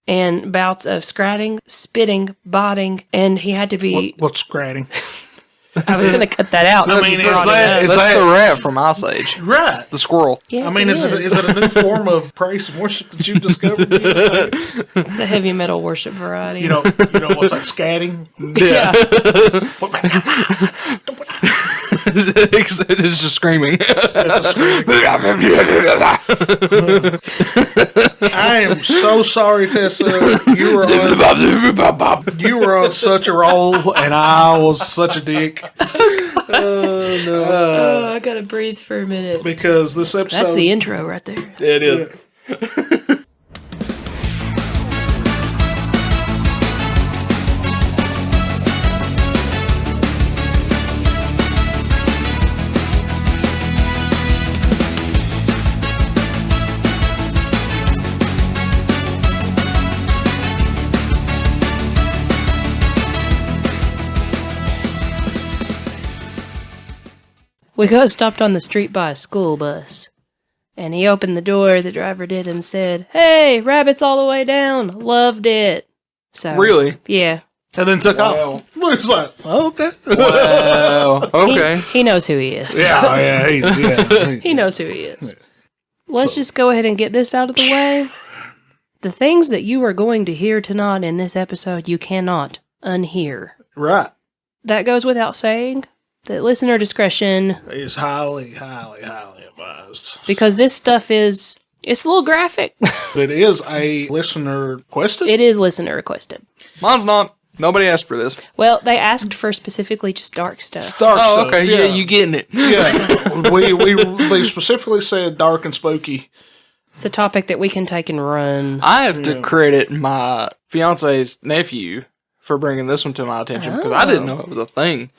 and bouts of scratting, spitting, botting, and he had to be... What's scratting? I was going to cut that out. I mean, That's the rat from Ice Age. Right. The squirrel. Yes, I mean, is it a new form of praise and worship that you've discovered? It's the heavy metal worship variety. You know what's like scatting? Yeah. It's just screaming. I am so sorry, Tessa. You were on such a roll, and I was such a dick. I got to breathe for a minute. Because this episode... That's the intro right there. It is. We got stopped on the street by a school bus. And he opened the door, the driver did, and said, "Hey, rabbits all the way down. Loved it." So Really? Yeah. And then took off. It's like, okay. Wow. Okay. He knows who he is. He knows who he is. Let's just go ahead and get this out of the way. The things that you are going to hear tonight in this episode, you cannot unhear. Right. That goes without saying. That listener discretion, Is highly, highly, highly advised. because this stuff it's a little graphic. It is a listener requested. It is listener requested. Mine's not. Nobody asked for this. Well, they asked for specifically just dark stuff. Dark Oh, stuff, okay. Yeah, you getting it. Yeah. we specifically said dark and spooky. It's a topic that we can take and run. I have to credit my fiance's nephew for bringing this one to my attention because I didn't know it was a thing.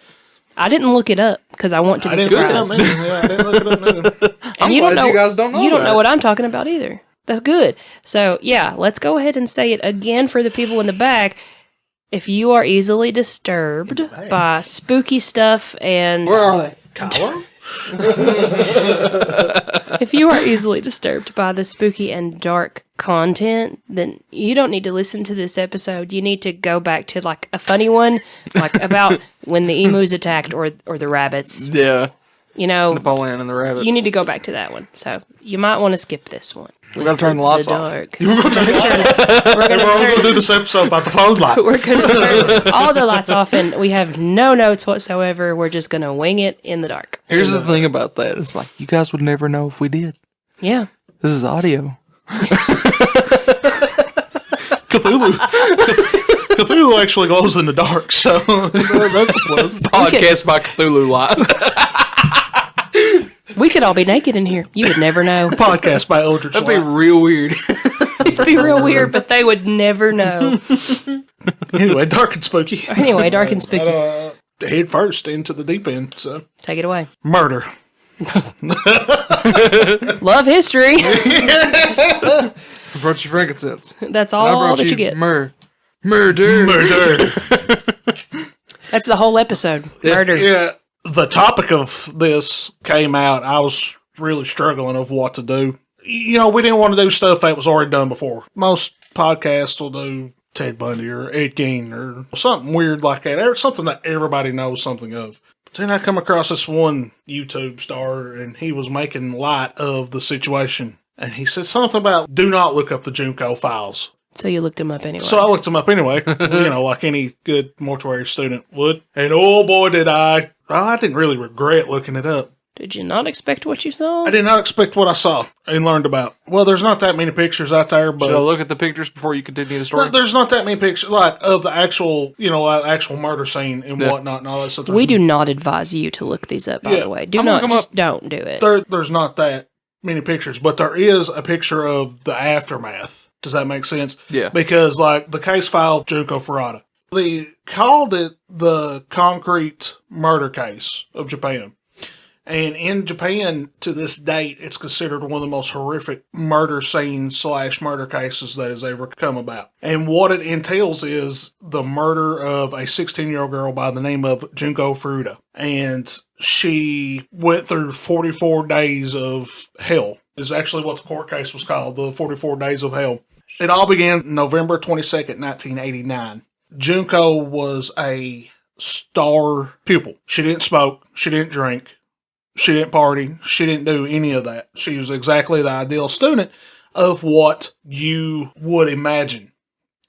I didn't look it up because I want to be I didn't look it up. surprised. Yeah, I didn't look it up. Neither. I'm you glad don't know, you guys don't know You don't about know it. what I'm talking about either. That's good. So, yeah, let's go ahead and say it again for the people in the back. If you are easily disturbed by spooky stuff and... Where are they? Kylo? If you are easily disturbed by the spooky and dark content, then you don't need to listen to this episode. You need to go back to like a funny one, like about when the emus attacked or the rabbits. Yeah. You know, Napoleon and the rabbits. you need to go back to that one. So you might want to skip this one. We gotta turn the lights off. Dark. We're all going to do this episode about the phone light. We're going to turn all the lights off, and we have no notes whatsoever. We're just going to wing it in the dark. Here's the thing about that. It's like, you guys would never know if we did. Yeah. This is audio. Cthulhu actually glows in the dark, so that's a plus. Podcast by Cthulhu Live. We could all be naked in here. You would never know. Podcast by Eldritch That'd be Light. real weird. It'd be real weird, but they would never know. Anyway, dark and spooky. Anyway, dark and spooky. Head first into the deep end, so. Take it away. Murder. Love history. I brought you frankincense. That's I all brought that you get. Murder. Murder. That's the whole episode. Murder. Yeah, the topic of this came out. I was really struggling of what to do. You know, we didn't want to do stuff that was already done before. Most podcasts will do Ted Bundy or Ed Gein or something weird like that, or something that everybody knows something of. But then I come across this one YouTube star, and he was making light of the situation. And he said something about do not look up the Junko files. So you looked him up anyway. So I looked them up anyway, like any good mortuary student would. And oh boy, did I. Well, I didn't really regret looking it up. Did you not expect what you saw? I did not expect what I saw and learned about. Well, there's not that many pictures out there, Should I but look at the pictures before you continue the story? there's not that many pictures, like, of the actual, actual murder scene and whatnot and all that stuff. We do not advise you to look these up, by Yeah. the way. Do I'm not, looking 'em just don't do it. There's not that many pictures, but there is a picture of the aftermath. Does that make sense? Yeah. Because, like, the case file, Junko Furuta, they called it the concrete murder case of Japan. And in Japan, to this date, it's considered one of the most horrific murder scenes / murder cases that has ever come about. And what it entails is the murder of a 16-year-old girl by the name of Junko Furuta. And she went through 44 days of hell, is actually what the court case was called, the 44 days of hell. It all began November 22nd, 1989. Junko was a star pupil. She didn't smoke. She didn't drink. She didn't party. She didn't do any of that. She was exactly the ideal student of what you would imagine.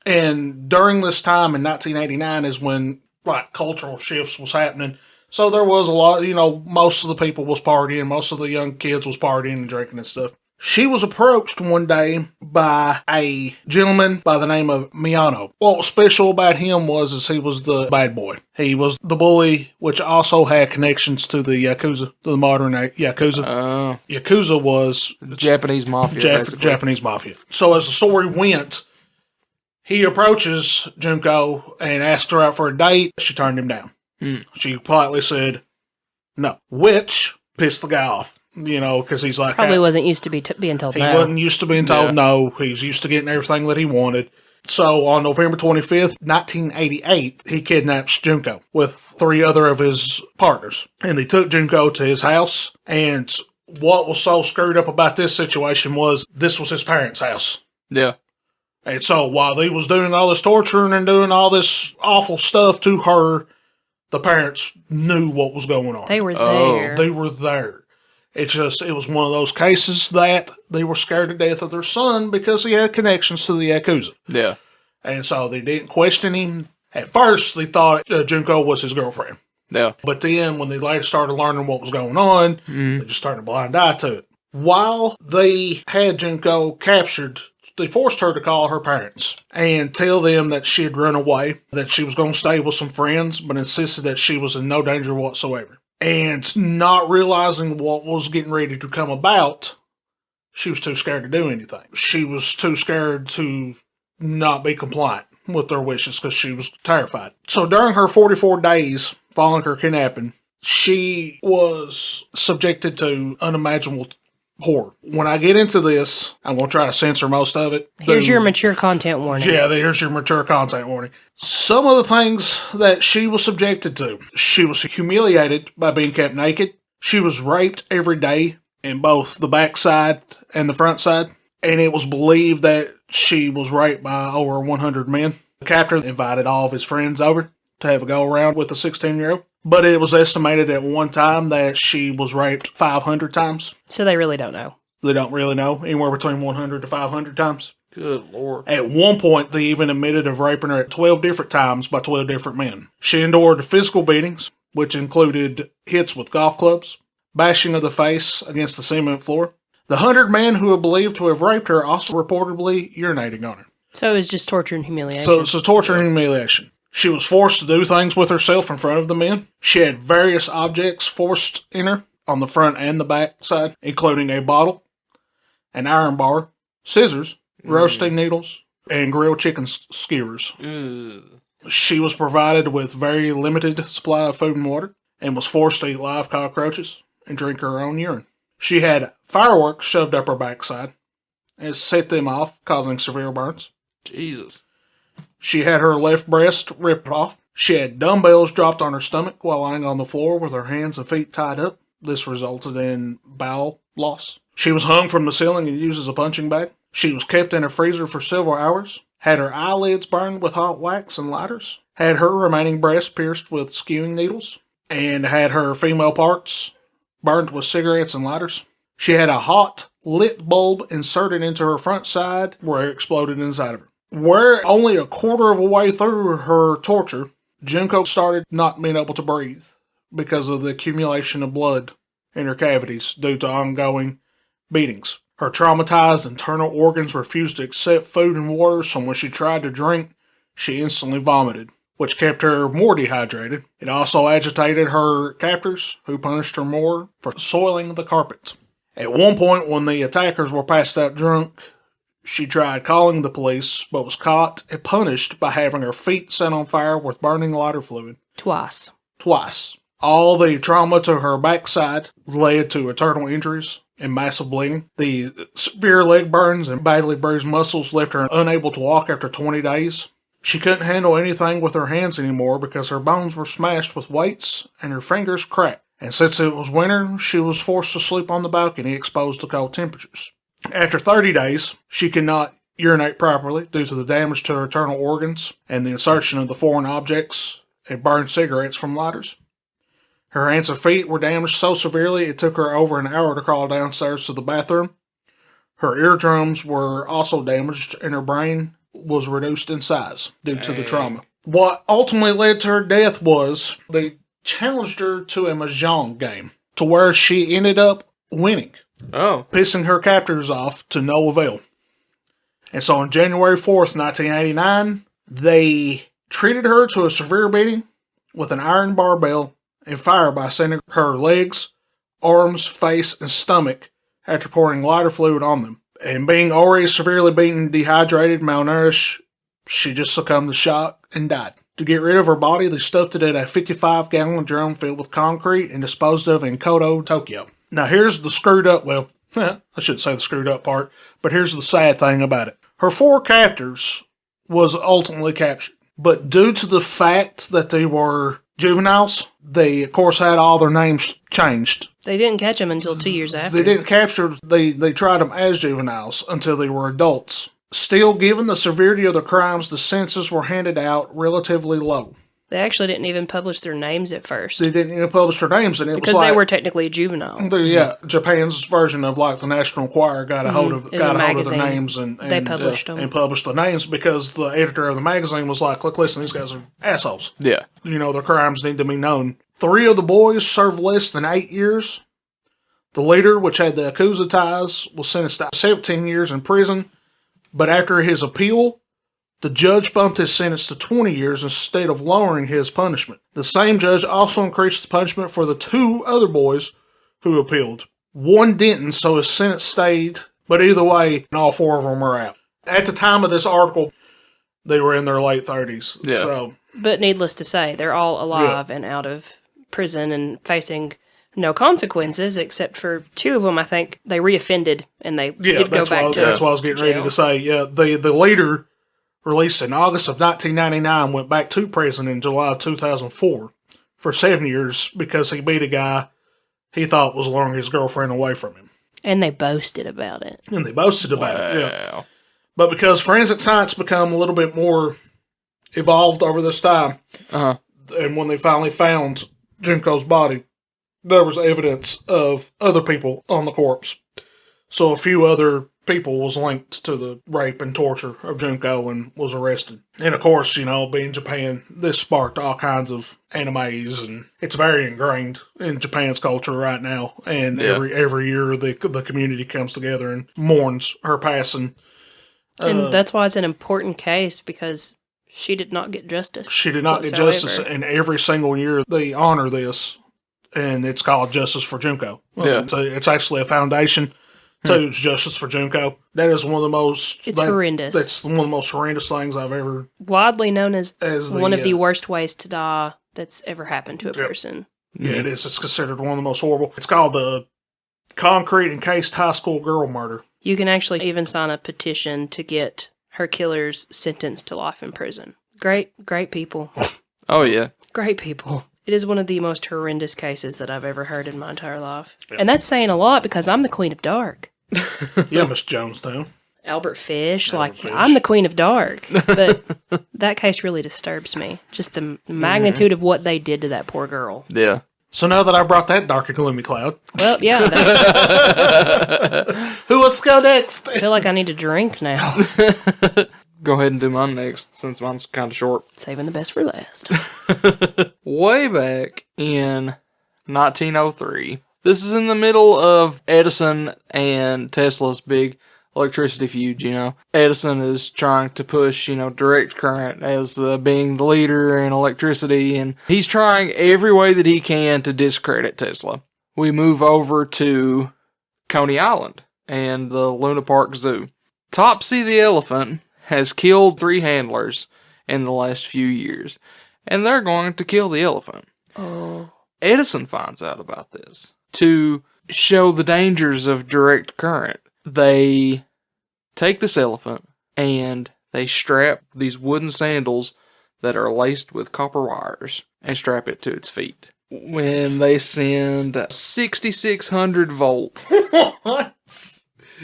And during this time in 1989 is when like cultural shifts was happening. So there was a lot, most of the people was partying. Most of the young kids was partying and drinking and stuff. She was approached one day by a gentleman by the name of Miyano. What was special about him was he was the bad boy. He was the bully, which also had connections to the Yakuza, the modern Yakuza. Yakuza was Japanese mafia. Japanese mafia. So as the story went, he approaches Junko and asks her out for a date. She turned him down. She politely said no, which pissed the guy off. Because he's like... Probably wasn't used to being told no. He wasn't used to being told no. He was used to getting everything that he wanted. So on November 25th, 1988, he kidnaps Junko with 3 other of his partners. And they took Junko to his house. And what was so screwed up about this situation was this was his parents' house. Yeah. And so while he was doing all this torturing and doing all this awful stuff to her, the parents knew what was going on. They were there. They were there. It was one of those cases that they were scared to death of their son because he had connections to the Yakuza. Yeah. And so they didn't question him. At first, they thought Junko was his girlfriend. Yeah. But then when they later started learning what was going on, they just turned a blind eye to it. While they had Junko captured, they forced her to call her parents and tell them that she had run away, that she was going to stay with some friends, but insisted that she was in no danger whatsoever. And not realizing what was getting ready to come about, she was too scared to do anything. She was too scared to not be compliant with their wishes because she was terrified. So during her 44 days following her kidnapping, she was subjected to unimaginable horror. When I get into this, I'm going to try to censor most of it. Here's your mature content warning. Yeah, here's your mature content warning. Some of the things that she was subjected to. She was humiliated by being kept naked. She was raped every day in both the back side and the front side. And it was believed that she was raped by over 100 men. The captor invited all of his friends over to have a go around with the 16-year-old. But it was estimated at one time that she was raped 500 times. So they really don't know. They don't really know. Anywhere between 100 to 500 times. Good Lord. At one point, they even admitted of raping her at 12 different times by 12 different men. She endured physical beatings, which included hits with golf clubs, bashing of the face against the cement floor. The 100 men who are believed to have raped her also reportedly urinating on her. So it was just torture and humiliation. So torture and humiliation. She was forced to do things with herself in front of the men. She had various objects forced in her on the front and the back side, including a bottle, an iron bar, scissors, roasting needles, and grilled chicken skewers. She was provided with very limited supply of food and water, and was forced to eat live cockroaches and drink her own urine. She had fireworks shoved up her backside and set them off, causing severe burns. Jesus. She had her left breast ripped off. She had dumbbells dropped on her stomach while lying on the floor with her hands and feet tied up. This resulted in bowel loss. She was hung from the ceiling and used as a punching bag. She was kept in a freezer for several hours. Had her eyelids burned with hot wax and lighters. Had her remaining breast pierced with skewing needles. And had her female parts burned with cigarettes and lighters. She had a hot, lit bulb inserted into her front side where it exploded inside of her. Where only a quarter of a way through her torture, Junko started not being able to breathe because of the accumulation of blood in her cavities due to ongoing beatings. Her traumatized internal organs refused to accept food and water, so when she tried to drink, she instantly vomited, which kept her more dehydrated. It also agitated her captors, who punished her more for soiling the carpet. At one point, when the attackers were passed out drunk, she tried calling the police, but was caught and punished by having her feet set on fire with burning lighter fluid. Twice. All the trauma to her backside led to internal injuries and massive bleeding. The severe leg burns and badly bruised muscles left her unable to walk after 20 days. She couldn't handle anything with her hands anymore because her bones were smashed with weights and her fingers cracked. And since it was winter, she was forced to sleep on the balcony exposed to cold temperatures. After 30 days, she could not urinate properly due to the damage to her internal organs and the insertion of the foreign objects and burned cigarettes from lighters. Her hands and feet were damaged so severely it took her over an hour to crawl downstairs to the bathroom. Her eardrums were also damaged and her brain was reduced in size due to the trauma. What ultimately led to her death was they challenged her to a mahjong game to where she ended up winning, pissing her captors off to no avail. And so on January 4th, 1989, they treated her to a severe beating with an iron barbell and fire by sending her legs, arms, face, and stomach after pouring lighter fluid on them. And being already severely beaten, dehydrated, malnourished, she just succumbed to shock and died. To get rid of her body, they stuffed it in a 55-gallon drum filled with concrete and disposed of in Kodo, Tokyo. Now here's the screwed up, well, I shouldn't say the screwed up part, but here's the sad thing about it. Her 4 captors was ultimately captured. But due to the fact that they were juveniles, they, of course, had all their names changed. They didn't catch them until 2 years after. They didn't capture, they tried them as juveniles until they were adults. Still, given the severity of their crimes, the sentences were handed out relatively low. They actually didn't even publish their names at first. They didn't even publish their names, and it because was like, they were technically a juvenile. Yeah, Japan's version of like the National Enquirer got a hold of their names and they published them and published the names because the editor of the magazine was like, "Look, listen, these guys are assholes. Yeah, you know their crimes need to be known." 3 of the boys served less than 8 years. The leader, which had the Yakuza ties, was sentenced to 17 years in prison, but after his appeal, the judge bumped his sentence to 20 years instead of lowering his punishment. The same judge also increased the punishment for the 2 other boys who appealed. One didn't, so his sentence stayed, but either way, all 4 of them were out. At the time of this article, they were in their late 30s. Yeah. So, but needless to say, they're all alive and out of prison and facing no consequences, except for 2 of them, I think, they reoffended and they did go back to that's what I was getting ready to say. Yeah, the leader, released in August of 1999, went back to prison in July of 2004 for 7 years because he beat a guy he thought was luring his girlfriend away from him. And they boasted about it. And they boasted about it, yeah. But because forensic science become a little bit more evolved over this time, and when they finally found Junko's body, there was evidence of other people on the corpse. So a few other people was linked to the rape and torture of Junko and was arrested. And of course, you know, being Japan, this sparked all kinds of animes, and it's very ingrained in Japan's culture right now. And every year the community comes together and mourns her passing. And that's why it's an important case, because she did not get justice. She did not get justice, and every single year they honor this, and it's called Justice for Junko. Yeah. It's actually a foundation to Justice for Junko. That is one of the most... It's horrendous. That's one of the most horrendous things I've ever... Widely known as one of the worst ways to die that's ever happened to a person. Yeah, it is. It's considered one of the most horrible. It's called the Concrete Encased High School Girl Murder. You can actually even sign a petition to get her killers sentenced to life in prison. Great people. Oh, yeah. Great people. It is one of the most horrendous cases that I've ever heard in my entire life. Yeah. And that's saying a lot, because I'm the Queen of Dark. Yeah, Miss Jonestown. Albert Fish. I'm the Queen of Dark. But that case really disturbs me. Just the magnitude of what they did to that poor girl. Yeah. So now that I brought that dark and gloomy cloud. Well, yeah. Who wants to go next? I feel like I need to drink now. Go ahead and do mine next, since mine's kind of short. Saving the best for last. Way back in 1903, this is in the middle of Edison and Tesla's big electricity feud, you know. Edison is trying to push, direct current as being the leader in electricity, and he's trying every way that he can to discredit Tesla. We move over to Coney Island and the Luna Park Zoo. Topsy the elephant has killed 3 handlers in the last few years, and they're going to kill the elephant. Oh. Edison finds out about this. To show the dangers of direct current, they take this elephant and they strap these wooden sandals that are laced with copper wires and strap it to its feet. When they send 6,600 volt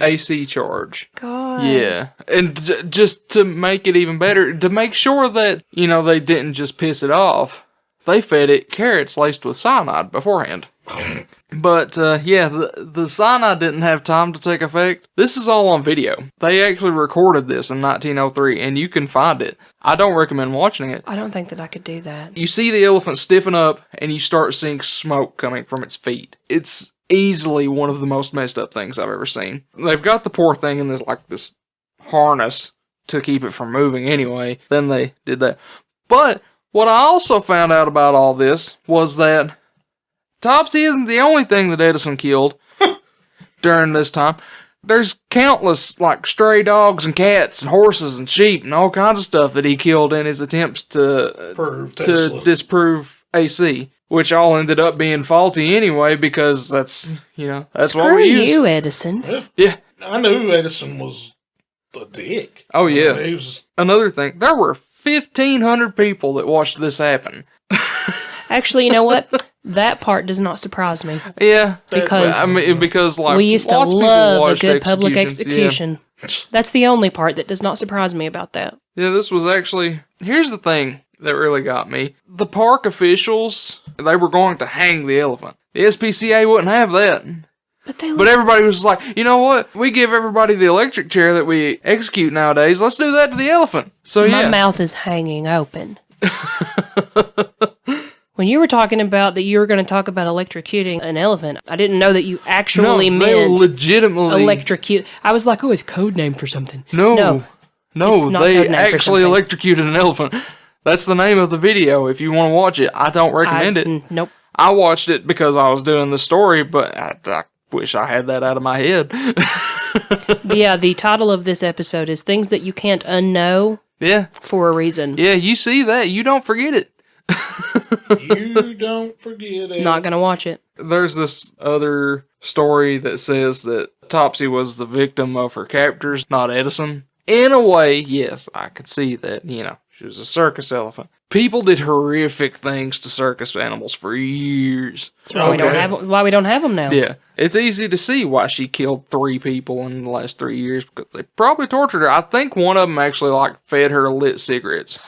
AC charge. God. Yeah. And just to make it even better, to make sure that, they didn't just piss it off, they fed it carrots laced with cyanide beforehand. But, the cyanide didn't have time to take effect. This is all on video. They actually recorded this in 1903, and you can find it. I don't recommend watching it. I don't think that I could do that. You see the elephant stiffen up, and you start seeing smoke coming from its feet. It's easily one of the most messed up things I've ever seen. They've got the poor thing in this harness to keep it from moving anyway. Then they did that. But what I also found out about all this was that Topsy isn't the only thing that Edison killed during this time. There's countless, stray dogs and cats and horses and sheep and all kinds of stuff that he killed in his attempts to disprove AC, which all ended up being faulty anyway because that's what we use. Screw you, Edison. Yeah. I knew Edison was a dick. Oh, yeah. He was... Another thing, there were 1,500 people that watched this happen. Actually, you know what? That part does not surprise me. Yeah. Because we used to lots of people love a watched good public executions, execution. That's the only part that does not surprise me about that. Yeah, this was actually... Here's the thing that really got me. The park officials, they were going to hang the elephant. The SPCA wouldn't have that. But everybody was like, you know what? We give everybody the electric chair that we execute nowadays. Let's do that to the elephant. So My mouth is hanging open. When you were talking about that you were going to talk about electrocuting an elephant, I didn't know that you actually meant legitimately electrocute. I was like, oh, it's code name for something. No, they actually something. electrocuted an elephant. That's the name of the video. If you want to watch it, I don't recommend it. Nope. I watched it because I was doing the story, but I wish I had that out of my head. Yeah, the title of this episode is Things That You Can't Unknow. Yeah. For a reason. Yeah, you see that. You don't forget it. You don't forget it. Not going to watch it. There's this other story that says that Topsy was the victim of her captors, not Edison. In a way, yes, I could see that, she was a circus elephant. People did horrific things to circus animals for years. That's why we don't have them now. Yeah. It's easy to see why she killed 3 people in the last 3 years, because they probably tortured her. I think one of them actually, fed her lit cigarettes.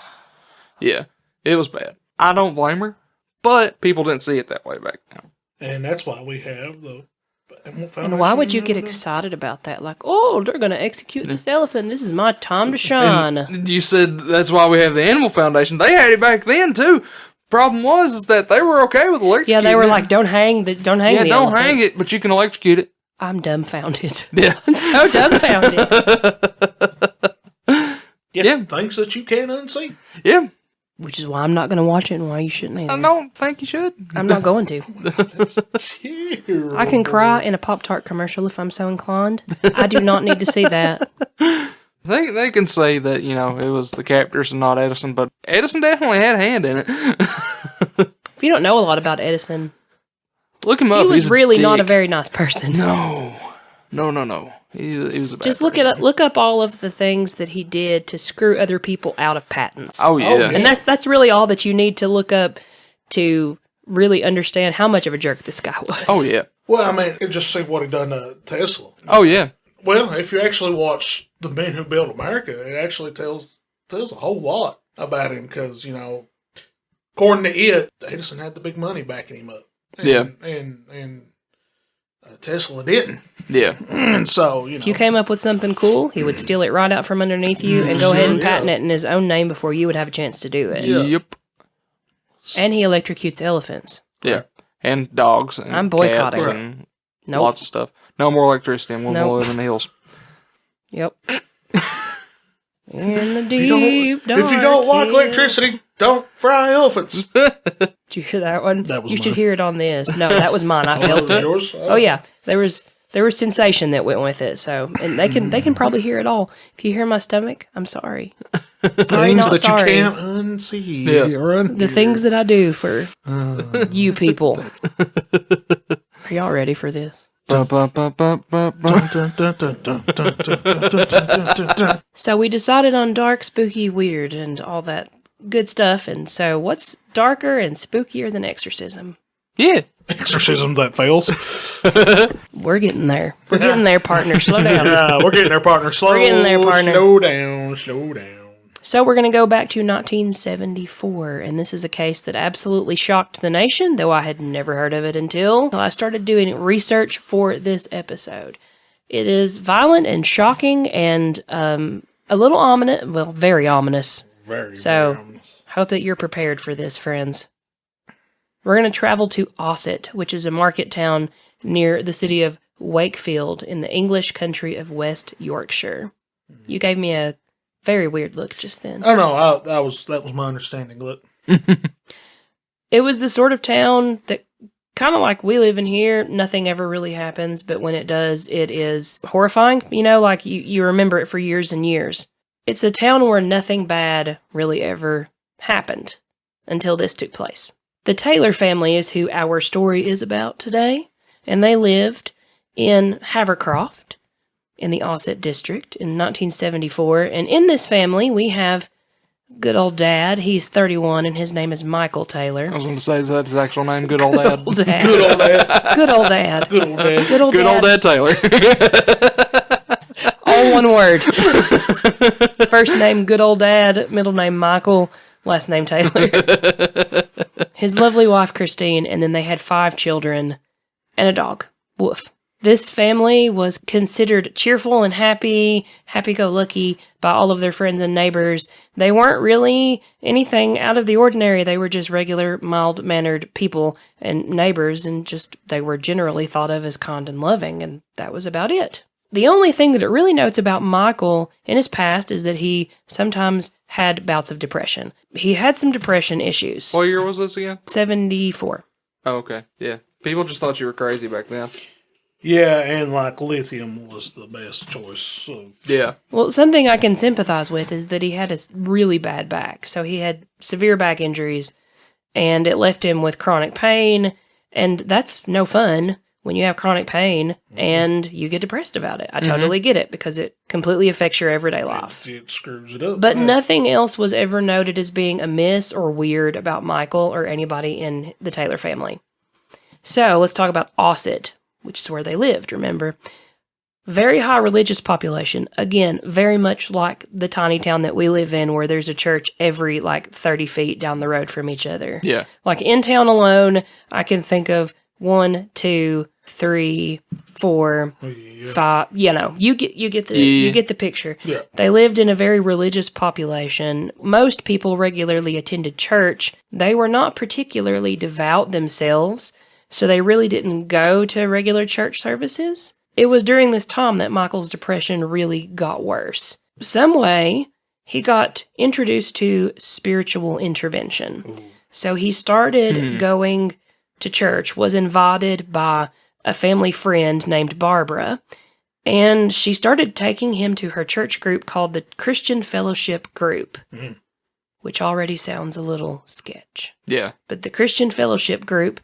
Yeah. It was bad. I don't blame her, but people didn't see it that way back then. And that's why we have the Animal Foundation. And why would you get excited about that? Like, oh, they're going to execute this elephant. This is my time to shine. And you said that's why we have the Animal Foundation. They had it back then, too. Problem was that they were okay with electrocuting. Yeah, they were like, don't hang the don't elephant. hang it, but you can electrocute it. I'm dumbfounded. Yeah. I'm so dumbfounded. Yeah. Things that you can't unsee. Yeah. Which is why I'm not going to watch it and why you shouldn't either. I don't think you should. I'm not going to. Terrible. I can cry in a Pop-Tart commercial if I'm so inclined. I do not need to see that. They can say that, it was the captors and not Edison, but Edison definitely had a hand in it. If you don't know a lot about Edison, look him up. he was really not a dick. very nice person. No. He was a bad Just person. look up all of the things that he did to screw other people out of patents. Oh, yeah. And that's really all that you need to look up to really understand how much of a jerk this guy was. Oh, yeah. Well, I mean, just see what he done to Tesla. Oh, yeah. Well, if you actually watch The Men Who Built America, it actually tells a whole lot about him because, according to it, Edison had the big money backing him up. And Tesla didn't. Yeah. And so, If you came up with something cool, he would steal it right out from underneath you and go ahead and patent it in his own name before you would have a chance to do it. Yep. And he electrocutes elephants. Yeah. And dogs and I'm boycotting. cats and Nope. lots of stuff. No more electricity and we'll Nope. live in the hills. Yep. In the deep dark if you don't like hills. electricity, don't fry elephants. Did you hear that one? That was you mine. should hear it on this. No, that was mine. I Oh, felt it. yours? Oh yeah, there was sensation that went with it. So, and they can probably hear it all. If you hear my stomach, I'm sorry. Sorry, Things not that sorry. you can't unsee. Yeah. Or unhear. The things that I do for you people. Are y'all ready for this? Dun, dun, dun, dun, dun, dun. So we decided on dark, spooky, weird, and all that good stuff. And so, what's darker and spookier than exorcism? Yeah. Exorcism that fails. We're getting there. We're getting there, partner. Slow down. We're getting there, partner. We're getting there, partner. Slow down, slow down. So we're going to go back to 1974, and this is a case that absolutely shocked the nation, though I had never heard of it until I started doing research for this episode. It is violent and shocking and a little ominous, well, very ominous. Very ominous. Hope that you're prepared for this, friends. We're going to travel to Ossett, which is a market town near the city of Wakefield in the English country of West Yorkshire. You gave me a very weird look just then. Oh no, that was my understanding. Look, It was the sort of town that, kind of like we live in here, nothing ever really happens, but when it does, it is horrifying. You know, like you remember it for years and years. It's a town where nothing bad really ever happened until this took place. The Taylor family is who our story is about today, and they lived in Havercroft in the Ossett district in 1974. And in this family, we have good old dad. He's 31, and his name is Michael Taylor. I was going to say, is that his actual name? Good old dad. Old dad. good old dad. Good old dad. Good old dad. Good old Good dad. old dad Taylor. All one word. First name, good old dad. Middle name, Michael. Last name, Taylor. His lovely wife, Christine. And then they had 5 children and a dog, Woof. This family was considered cheerful and happy-go-lucky by all of their friends and neighbors. They weren't really anything out of the ordinary. They were just regular, mild-mannered people and neighbors, and just they were generally thought of as kind and loving, and that was about it. The only thing that it really notes about Michael in his past is that he sometimes had bouts of depression. He had some depression issues. What year was this again? 74. Oh, okay. Yeah. People just thought you were crazy back then. Yeah, and like lithium was the best choice. Yeah. Well, something I can sympathize with is that he had a really bad back. So he had severe back injuries, and it left him with chronic pain, and that's no fun when you have chronic pain and you get depressed about it. I totally get it because it completely affects your everyday life. It screws it up. But nothing else was ever noted as being amiss or weird about Michael or anybody in the Taylor family. So let's talk about Ossett, which is where they lived, remember. Very high religious population. Again, very much like the tiny town that we live in where there's a church every 30 feet down the road from each other. Yeah. Like in town alone, I can think of 1, 2, 3, 4, 5. You know, you get the picture. Yeah. They lived in a very religious population. Most people regularly attended church. They were not particularly devout themselves, so they really didn't go to regular church services. It was during this time that Michael's depression really got worse. Some way, he got introduced to spiritual intervention. Ooh. So he started going to church, was invited by a family friend named Barbara, and she started taking him to her church group called the Christian Fellowship Group, which already sounds a little sketch. Yeah. But the Christian Fellowship Group,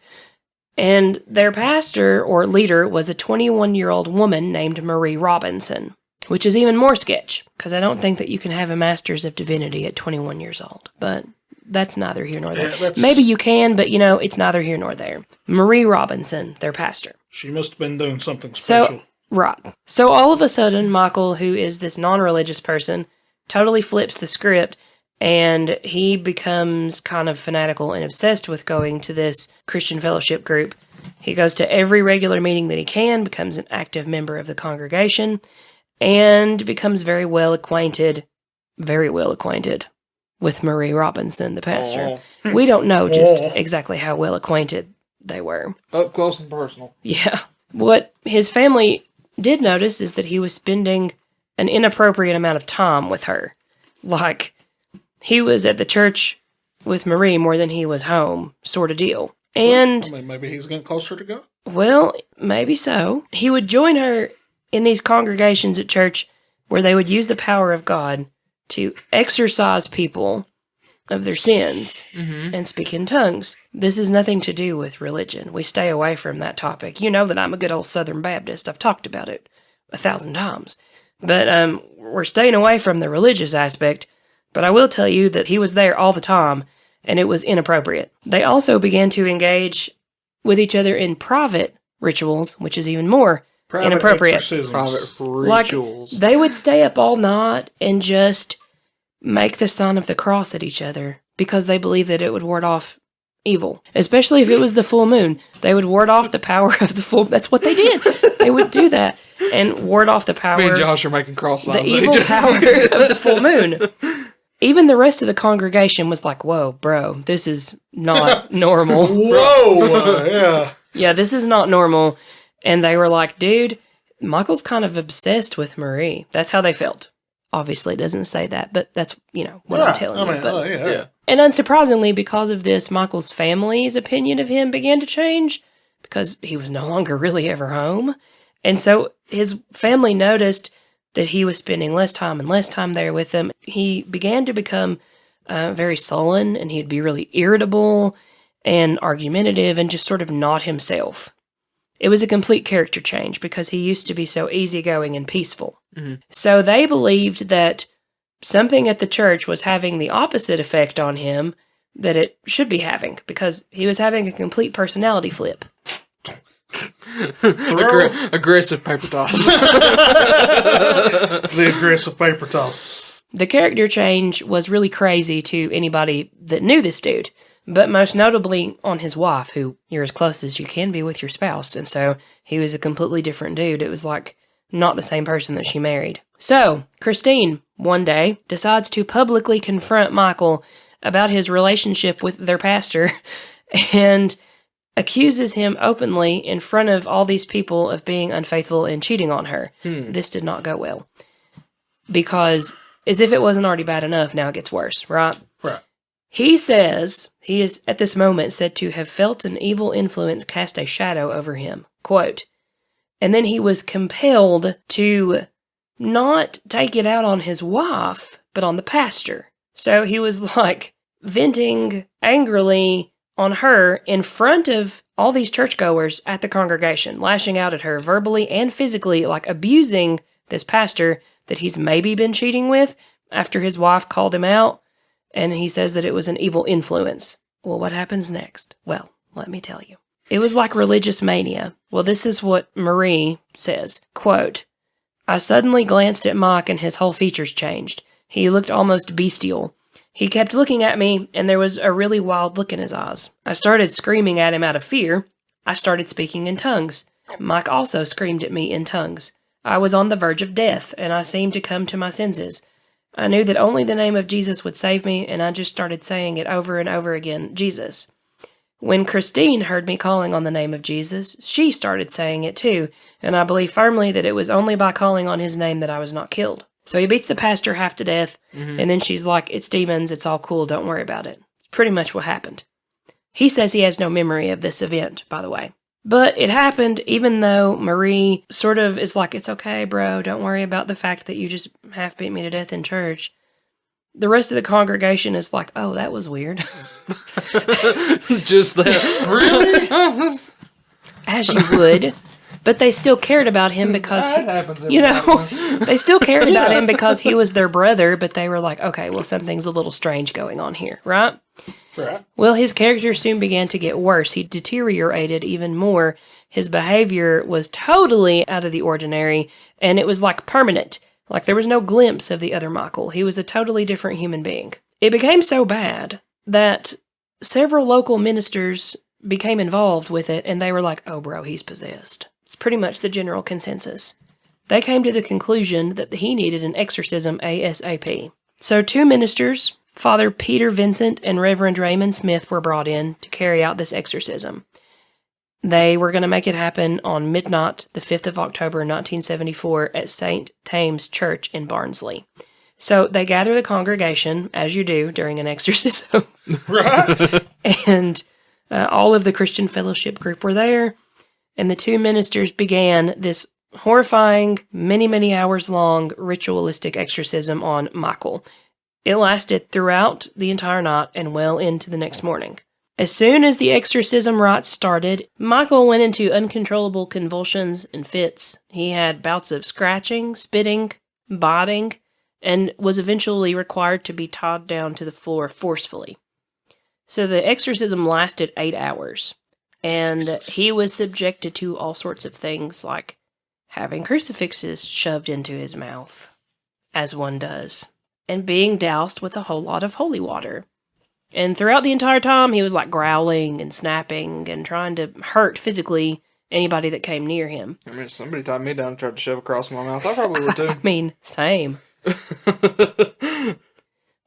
and their pastor or leader was a 21-year-old woman named Marie Robinson, which is even more sketch, because I don't think that you can have a master's of divinity at 21 years old. But that's neither here nor there. Yeah, Maybe you can, but it's neither here nor there. Marie Robinson, their pastor. She must have been doing something special. Right. So all of a sudden, Michael, who is this non-religious person, totally flips the script, and he becomes kind of fanatical and obsessed with going to this Christian fellowship group. He goes to every regular meeting that he can, becomes an active member of the congregation, and becomes very well acquainted with Marie Robinson, the pastor. We don't know just exactly how well acquainted they were. Up close and personal. Yeah. What his family did notice is that he was spending an inappropriate amount of time with her. Like, he was at the church with Marie more than he was home, sort of deal. And maybe he's getting closer to God. Well, maybe so. He would join her in these congregations at church where they would use the power of God to exorcise people of their sins and speak in tongues. This has nothing to do with religion. We stay away from that topic. You know that I'm a good old Southern Baptist. I've talked about it 1,000 times. But we're staying away from the religious aspect. But I will tell you that he was there all the time, and it was inappropriate. They also began to engage with each other in private rituals, which is even more Private inappropriate. exorcisms. Private Like, rituals. they would stay up all night and just make the sign of the cross at each other because they believed that it would ward off evil, especially if it was the full moon. They would ward off the power of the full. That's what they did. They would do that and ward off the power. Me and Josh are making cross the signs. at evil each other. power of the full moon. Even the rest of the congregation was like, "Whoa, bro, this is not normal. Whoa! Yeah. Yeah, this is not normal." And they were like, "Dude, Michael's kind of obsessed with Marie." That's how they felt. Obviously, it doesn't say that, but that's, what I'm telling you. But- yeah. Yeah. And unsurprisingly, because of this, Michael's family's opinion of him began to change because he was no longer really ever home. And so his family noticed that he was spending less time and less time there with them. He began to become very sullen, and he'd be really irritable and argumentative and just sort of not himself. It was a complete character change because he used to be so easygoing and peaceful. Mhm. So they believed that something at the church was having the opposite effect on him that it should be having because he was having a complete personality flip. Aggressive paper toss. The aggressive paper toss. The character change was really crazy to anybody that knew this dude, but most notably on his wife, who you're as close as you can be with your spouse. And so he was a completely different dude. It was like not the same person that she married. So Christine, one day, decides to publicly confront Michael about his relationship with their pastor and accuses him openly in front of all these people of being unfaithful and cheating on her. This did not go well. Because, as if it wasn't already bad enough, now it gets worse, right? Right. He says he is, at this moment, said to have felt an evil influence cast a shadow over him. Quote, and then he was compelled to not take it out on his wife, but on the pastor. So he was like venting angrily on her in front of all these churchgoers at the congregation, lashing out at her verbally and physically, like abusing this pastor that he's maybe been cheating with after his wife called him out. And he says that it was an evil influence. Well, what happens next? Well, let me tell you. It was like religious mania. Well, this is what Marie says. Quote, I suddenly glanced at Mike and his whole features changed. He looked almost bestial. He kept looking at me, and there was a really wild look in his eyes. I started screaming at him out of fear. I started speaking in tongues. Mike also screamed at me in tongues. I was on the verge of death, and I seemed to come to my senses. I knew that only the name of Jesus would save me, and I just started saying it over and over again, Jesus. When Christine heard me calling on the name of Jesus, she started saying it too, and I believe firmly that it was only by calling on his name that I was not killed. So he beats the pastor half to death, and then she's like, it's demons, it's all cool, don't worry about it. It's pretty much what happened. He says he has no memory of this event, by the way. But it happened even though Marie sort of is like, it's okay, bro, don't worry about the fact that you just half beat me to death in church. The rest of the congregation is like, oh, that was weird. Just that. Really? As you would. But they still cared about him because, That happens every you now know, and then. they still cared about him because he was their brother, but they were like, okay, well, something's a little strange going on here, right? Right. Well, his character soon began to get worse. He deteriorated even more. His behavior was totally out of the ordinary, and it was like permanent. Like there was no glimpse of the other Michael. He was a totally different human being. It became so bad that several local ministers became involved with it, and they were like, oh, bro, he's possessed. It's pretty much the general consensus. They came to the conclusion that he needed an exorcism ASAP. So 2 ministers, Father Peter Vincent and Reverend Raymond Smith, were brought in to carry out this exorcism. They were going to make it happen on midnight, the 5th of October, 1974, at St. Thames Church in Barnsley. So they gather the congregation, as you do during an exorcism. Right. And all of the Christian Fellowship group were there. And the 2 ministers began this horrifying, many, many hours long ritualistic exorcism on Michael. It lasted throughout the entire night and well into the next morning. As soon as the exorcism rites started, Michael went into uncontrollable convulsions and fits. He had bouts of scratching, spitting, biting, and was eventually required to be tied down to the floor forcefully. So the exorcism lasted 8 hours. And he was subjected to all sorts of things like having crucifixes shoved into his mouth, as one does, and being doused with a whole lot of holy water. And throughout the entire time, he was like growling and snapping and trying to hurt physically anybody that came near him. I mean, if somebody tied me down and tried to shove across my mouth, I probably would too. I mean, same.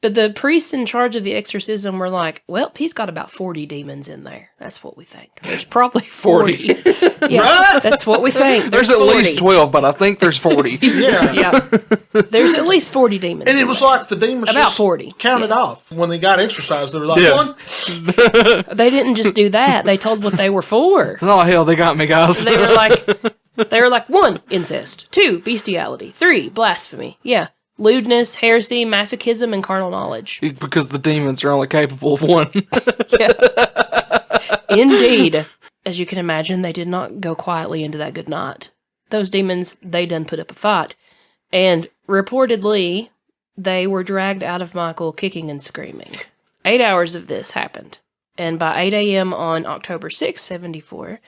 But the priests in charge of the exorcism were like, well, he's got about 40 demons in there. That's what we think. There's probably 40. Yeah, that's what we think. There's at 40. least 12, but I think there's 40. Yeah. Yeah. There's at least 40 demons. And it in was there. like the demons About just 40. counted off. When they got exercised, they were like, Yeah. 1. They didn't just do that. They told what they were for. Oh, hell, they got me, guys. They were like 1, incest. 2, bestiality. 3, blasphemy. Yeah. Lewdness, heresy, masochism, and carnal knowledge. Because the demons are only capable of one. Yeah. Indeed. As you can imagine, they did not go quietly into that good night. Those demons, they done put up a fight. And reportedly, they were dragged out of Michael kicking and screaming. 8 hours of this happened. And by 8 a.m. on October 6, 74,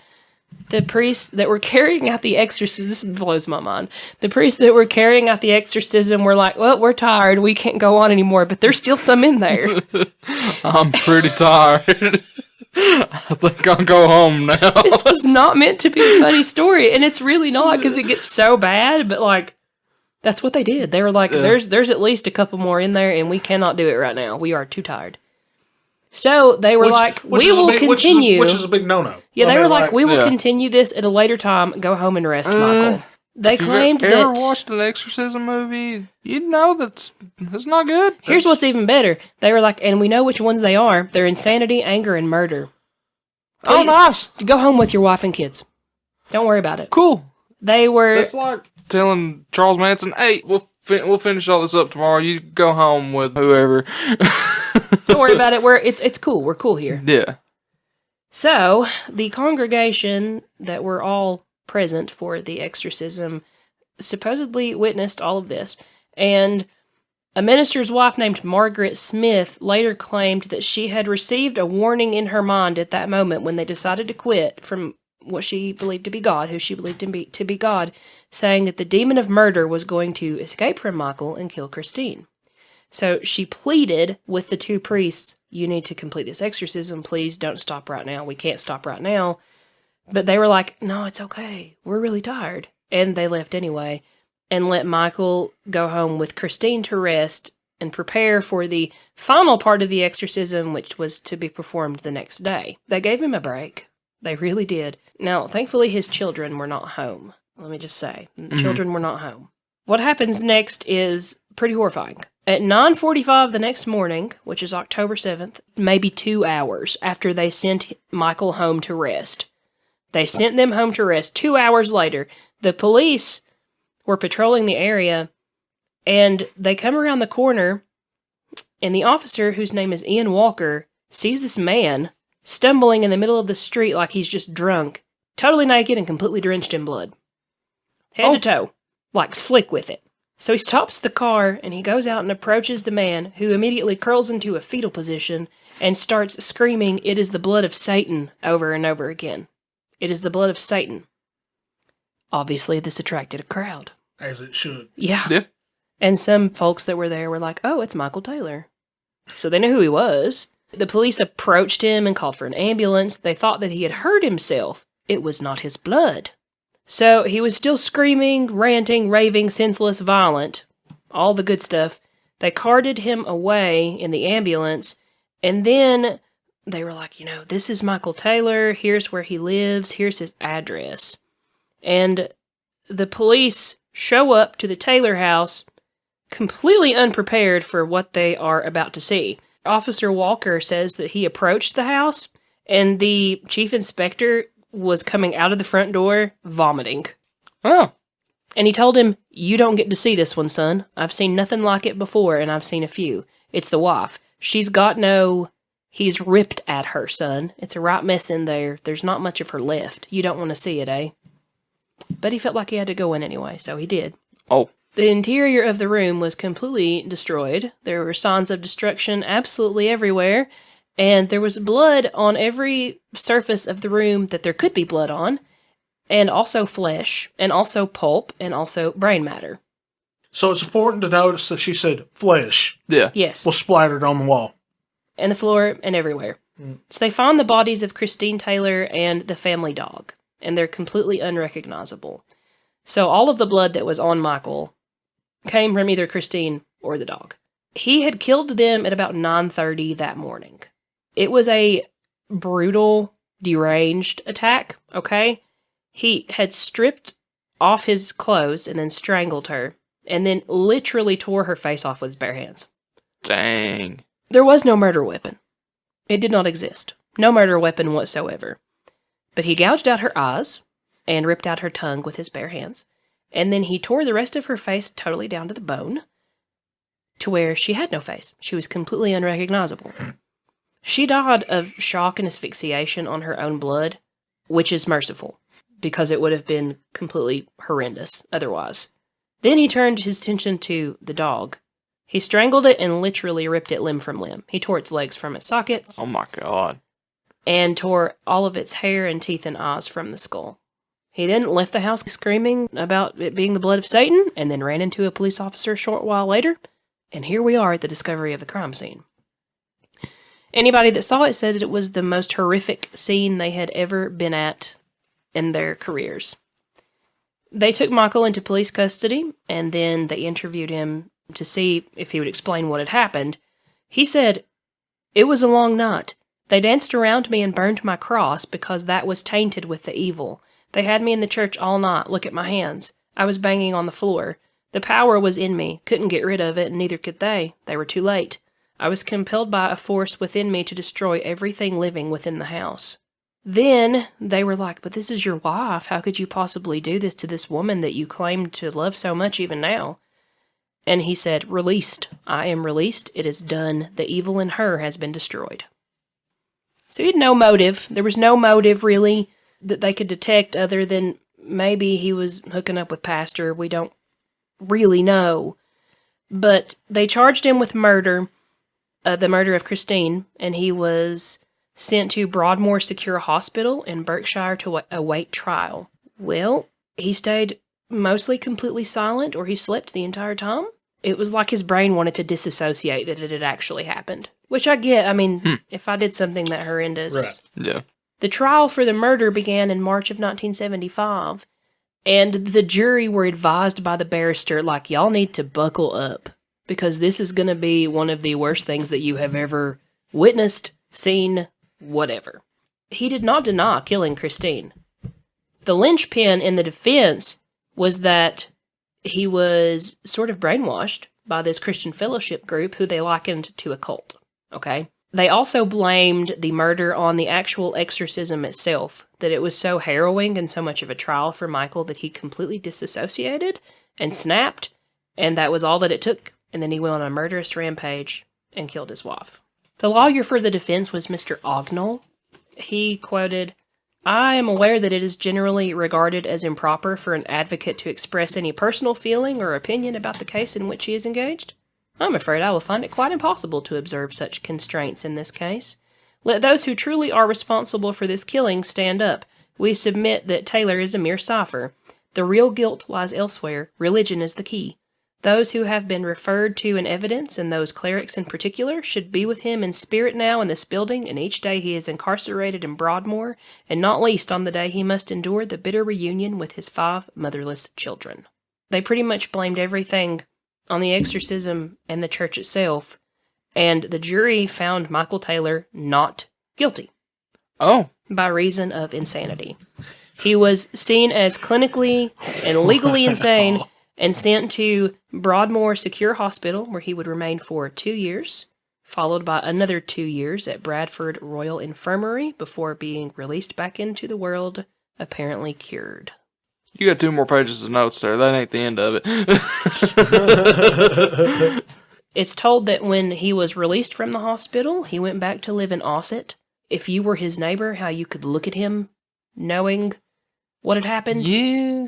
the priests that were carrying out the exorcism, this blows my mind. The priests that were carrying out the exorcism were like, well, we're tired. We can't go on anymore. But there's still some in there. I'm pretty tired. I think I'll go home now. This was not meant to be a funny story. And it's really not because it gets so bad. But like, that's what they did. They were like, there's at least a couple more in there and we cannot do it right now. We are too tired. So they were we will continue. Which is a big no-no. Yeah, they were like, we will Yeah. continue this at a later time. Go home and rest, Michael. They If you've claimed ever that. watched an exorcism movie, you'd know that's not good. Here's what's even better. They were like, and we know which ones they are. They're insanity, anger, and murder. Oh, nice. Go home with your wife and kids. Don't worry about it. Cool. They were. That's like telling Charles Manson, hey, we'll finish all this up tomorrow. You go home with whoever. Don't worry about it. It's cool. We're cool here. Yeah. So the congregation that were all present for the exorcism supposedly witnessed all of this, and a minister's wife named Margaret Smith later claimed that she had received a warning in her mind at that moment when they decided to quit from what she believed to be God, who she believed to be God, saying that the demon of murder was going to escape from Michael and kill Christine. So she pleaded with the 2 priests, you need to complete this exorcism. Please don't stop right now. We can't stop right now. But they were like, no, it's okay. We're really tired. And they left anyway and let Michael go home with Christine to rest and prepare for the final part of the exorcism, which was to be performed the next day. They gave him a break. They really did. Now, thankfully, his children were not home. Let me just say, the children were not home. What happens next is pretty horrifying. At 9:45 the next morning, which is October 7th, maybe 2 hours after they sent Michael home to rest, they sent them home to rest. 2 hours later, the police were patrolling the area, and they come around the corner, and the officer, whose name is Ian Walker, sees this man stumbling in the middle of the street like he's just drunk, totally naked and completely drenched in blood. Head to toe, like slick with it. So he stops the car, and he goes out and approaches the man, who immediately curls into a fetal position and starts screaming, "It is the blood of Satan," over and over again. It is the blood of Satan. Obviously, this attracted a crowd. As it should. Yeah. Yeah. And some folks that were there were like, oh, it's Michael Taylor. So they knew who he was. The police approached him and called for an ambulance. They thought that he had hurt himself. It was not his blood. So he was still screaming, ranting, raving, senseless, violent, all the good stuff. They carted him away in the ambulance, and then they were like, this is Michael Taylor. Here's where he lives. Here's his address. And the police show up to the Taylor house completely unprepared for what they are about to see. Officer Walker says that he approached the house, and the chief inspector was coming out of the front door vomiting. Oh. And he told him, you don't get to see this one, son. I've seen nothing like it before, and I've seen a few. It's the wife. He's ripped at her, son. It's a right mess in there. There's not much of her left. You don't want to see it, eh? But he felt like he had to go in anyway, so he did. Oh. The interior of the room was completely destroyed. There were signs of destruction absolutely everywhere. And there was blood on every surface of the room that there could be blood on, and also flesh, and also pulp, and also brain matter. So it's important to notice that she said flesh Yeah. Yes. was splattered on the wall. And the floor and everywhere. So they found the bodies of Christine Taylor and the family dog, and they're completely unrecognizable. So all of the blood that was on Michael came from either Christine or the dog. He had killed them at about 9:30 that morning. It was a brutal, deranged attack, okay? He had stripped off his clothes and then strangled her, and then literally tore her face off with his bare hands. Dang. There was no murder weapon. It did not exist. No murder weapon whatsoever. But he gouged out her eyes and ripped out her tongue with his bare hands. And then he tore the rest of her face totally down to the bone, to where she had no face. She was completely unrecognizable. She died of shock and asphyxiation on her own blood, which is merciful, because it would have been completely horrendous otherwise. Then he turned his attention to the dog. He strangled it and literally ripped it limb from limb. He tore its legs from its sockets Oh my god. and tore all of its hair and teeth and eyes from the skull. He then left the house screaming about it being the blood of Satan, and then ran into a police officer a short while later, and here we are at the discovery of the crime scene. Anybody that saw it said it was the most horrific scene they had ever been at in their careers. They took Michael into police custody, and then they interviewed him to see if he would explain what had happened. He said, "It was a long night. They danced around me and burned my cross because that was tainted with the evil. They had me in the church all night. Look at my hands. I was banging on the floor. The power was in me. Couldn't get rid of it, and neither could they. They were too late. I was compelled by a force within me to destroy everything living within the house." Then they were like, "But this is your wife. How could you possibly do this to this woman that you claim to love so much even now?" And he said, "Released. I am released. It is done. The evil in her has been destroyed." So he had no motive. There was no motive, really, that they could detect other than maybe he was hooking up with Pastor. We don't really know. But they charged him with murder, the murder of Christine, and he was sent to Broadmoor Secure Hospital in Berkshire to await trial. Well, he stayed mostly completely silent, or he slept the entire time. It was like his brain wanted to disassociate that it had actually happened. Which I get. I mean, if I did something that horrendous. Right. Yeah. The trial for the murder began in March of 1975, and the jury were advised by the barrister, like, y'all need to buckle up, because this is going to be one of the worst things that you have ever witnessed, seen, whatever. He did not deny killing Christine. The linchpin in the defense was that he was sort of brainwashed by this Christian fellowship group who they likened to a cult, okay? They also blamed the murder on the actual exorcism itself, that it was so harrowing and so much of a trial for Michael that he completely disassociated and snapped, and that was all that it took. And then he went on a murderous rampage and killed his wife. The lawyer for the defense was Mr. Ognall. He quoted, "I am aware that it is generally regarded as improper for an advocate to express any personal feeling or opinion about the case in which he is engaged. I'm afraid I will find it quite impossible to observe such constraints in this case. Let those who truly are responsible for this killing stand up. We submit that Taylor is a mere cipher. The real guilt lies elsewhere. Religion is the key. Those who have been referred to in evidence, and those clerics in particular, should be with him in spirit now in this building, and each day he is incarcerated in Broadmoor, and not least on the day he must endure the bitter reunion with his 5 motherless children." They pretty much blamed everything on the exorcism and the church itself, and the jury found Michael Taylor not guilty Oh. by reason of insanity. He was seen as clinically and legally insane and sent to Broadmoor Secure Hospital, where he would remain for 2 years, followed by another 2 years at Bradford Royal Infirmary before being released back into the world, apparently cured. You got 2 more pages of notes there. That ain't the end of it. It's told that when he was released from the hospital, he went back to live in Ossett. If you were his neighbor, how you could look at him knowing what had happened. Yeah.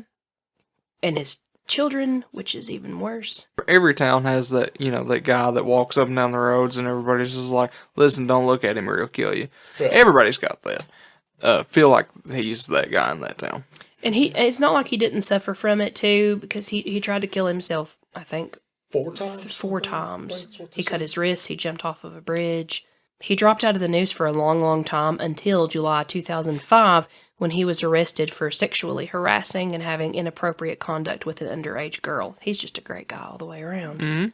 And his children, which is even worse. Every town has that, that guy that walks up and down the roads and everybody's just like, listen, don't look at him or he'll kill you. Yeah. Everybody's got that. Feel like he's that guy in that town. And it's not like he didn't suffer from it too, because he tried to kill himself, I think, 4 times? 4 times. That's what they He cut said. his wrists, he jumped off of a bridge. He dropped out of the news for a long, long time until July 2005, when he was arrested for sexually harassing and having inappropriate conduct with an underage girl. He's just a great guy all the way around. Mm-hmm.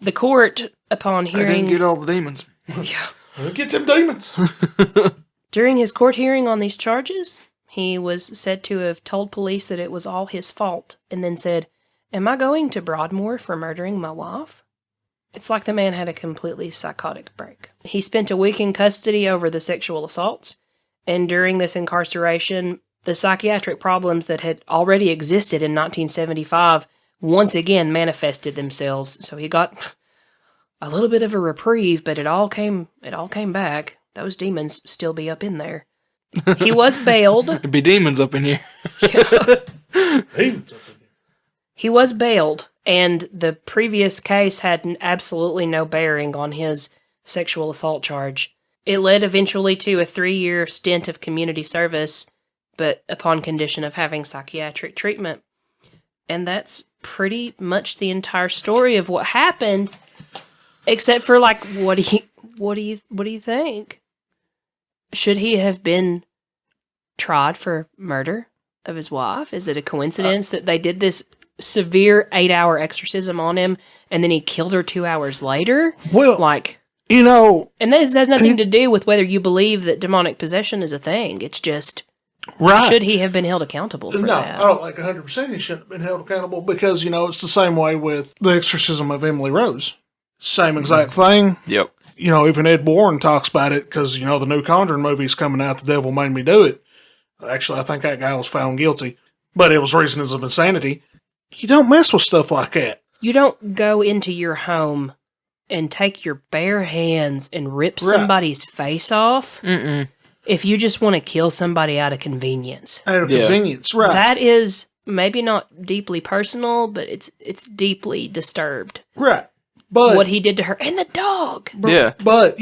The court, upon I didn't hearing... get all the demons. Get them demons. During his court hearing on these charges, he was said to have told police that it was all his fault, and then said, "Am I going to Broadmoor for murdering my wife?" It's like the man had a completely psychotic break. He spent a week in custody over the sexual assaults, and during this incarceration, the psychiatric problems that had already existed in 1975 once again manifested themselves. So he got a little bit of a reprieve, but it all came back. Those demons still be up in there. He was bailed. There'd be demons up in here. Demons up in here. He was bailed, and the previous case had absolutely no bearing on his sexual assault charge. It led eventually to a 3-year stint of community service, but upon condition of having psychiatric treatment. And that's pretty much the entire story of what happened, except for what do you think? Should he have been tried for murder of his wife? Is it a coincidence that they did this severe 8-hour exorcism on him and then he killed her 2 hours later? Well, And this has nothing to do with whether you believe that demonic possession is a thing. It's just, right. should he have been held accountable for No, that? I don't think 100% he shouldn't have been held accountable because, it's the same way with the exorcism of Emily Rose. Same exact thing. Yep. Even Ed Warren talks about it because, the new Conjuring movie's coming out, The Devil Made Me Do It. Actually, I think that guy was found guilty, but it was reasons of insanity. You don't mess with stuff like that. You don't go into your home and take your bare hands and rip Right. somebody's face off Mm-mm. if you just want to kill somebody out of convenience. Out of Yeah. convenience, right. That is maybe not deeply personal, but it's deeply disturbed. right. But What he did to her and the dog. Yeah. But,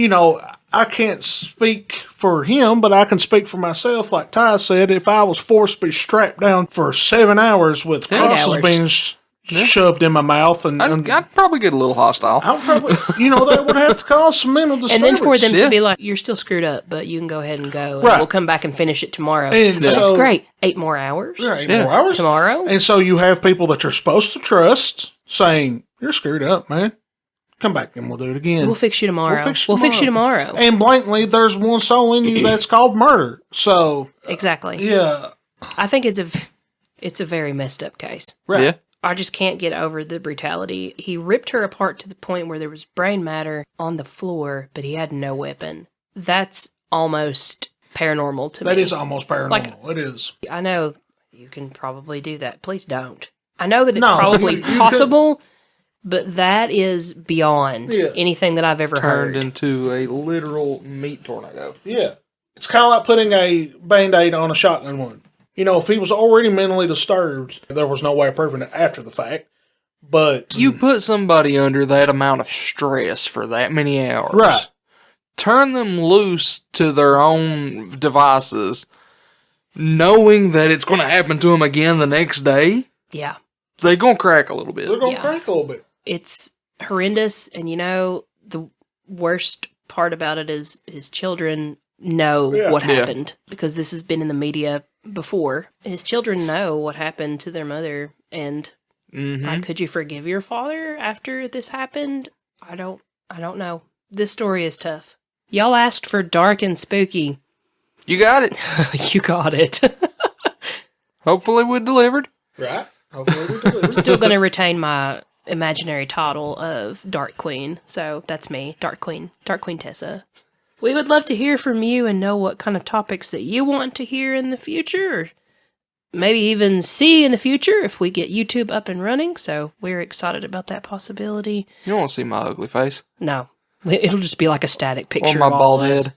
I can't speak for him, but I can speak for myself. Like Ty said, if I was forced to be strapped down for 7 hours with 8 crosses hours. being shoved in my mouth, I'd probably get a little hostile. I would probably, that would have to cause some mental And disturbance. then for them Yeah. to be like, "You're still screwed up, but you can go ahead and go. And Right. we'll come back and finish it tomorrow." And That's so- great. 8 more hours? Yeah, 8 Yeah. more hours. Tomorrow? And so you have people that you're supposed to trust saying, "You're screwed up, man. Come back and we'll do it again." We'll fix you tomorrow. We'll fix you tomorrow. And blatantly, there's one soul in you that's called murder. So, Exactly. yeah. I think it's a very messed up case. Right. Yeah. I just can't get over the brutality. He ripped her apart to the point where there was brain matter on the floor, but he had no weapon. That's almost paranormal to me. That is almost paranormal. It is. I know you can probably do that. Please don't. I know that it's No, probably you could- possible, but that is beyond Yeah. anything that I've ever Turned heard. into a literal meat tornado. Yeah. It's kind of like putting a Band-Aid on a shotgun wound. If he was already mentally disturbed, there was no way of proving it after the fact. But You put somebody under that amount of stress for that many hours. Right. Turn them loose to their own devices, knowing that it's going to happen to them again the next day. Yeah. They're going to crack a little bit. they're going to Yeah. crack a little bit. It's horrendous, and the worst part about it is his children know Yeah. what Yeah. happened, because this has been in the media before. His children know what happened to their mother, and Mm-hmm. could you forgive your father after this happened? I don't know. This story is tough. Y'all asked for dark and spooky. You got it. You got it. Hopefully we delivered. Right? Hopefully we deliver. Still going to retain my imaginary title of Dark Queen. So that's me, Dark Queen Tessa. We would love to hear from you and know what kind of topics that you want to hear in the future, or maybe even see in the future if we get YouTube up and running. So we're excited about that possibility. You don't want to see my ugly face. No, it'll just be like a static picture Or my of all bald of us. head.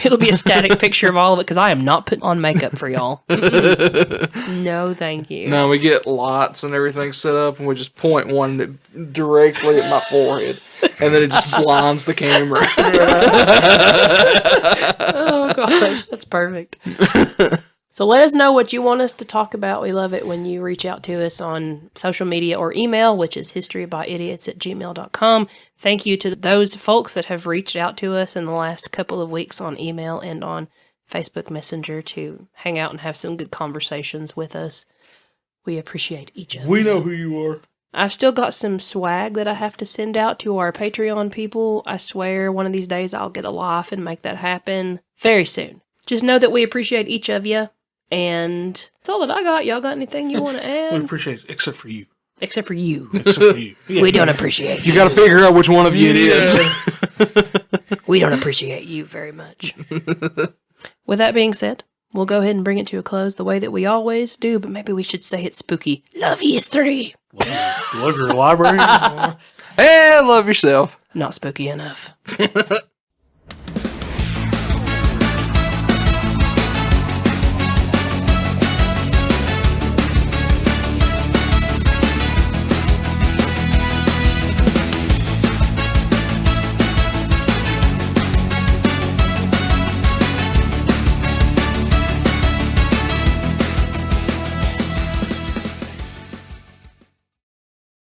It'll be a static picture of all of it because I am not putting on makeup for y'all. No, thank you. No, we get lights and everything set up, and we just point one directly at my forehead, and then it just blinds the camera. Oh, gosh. That's perfect. So let us know what you want us to talk about. We love it when you reach out to us on social media or email, which is historybyidiots@gmail.com. Thank you to those folks that have reached out to us in the last couple of weeks on email and on Facebook Messenger to hang out and have some good conversations with us. We appreciate each other. We know who you are. I've still got some swag that I have to send out to our Patreon people. I swear one of these days I'll get a life and make that happen very soon. Just know that we appreciate each of you. And that's all that I got. Y'all got anything you want to We add? appreciate it, except for you. Except for you. Except for you. Yeah. We don't appreciate You you. got to figure out which one of you it is. We don't appreciate you very much. With that being said, we'll go ahead and bring it to a close the way that we always do, but maybe we should say it spooky. Love history. Love your library. And love yourself. Not spooky enough.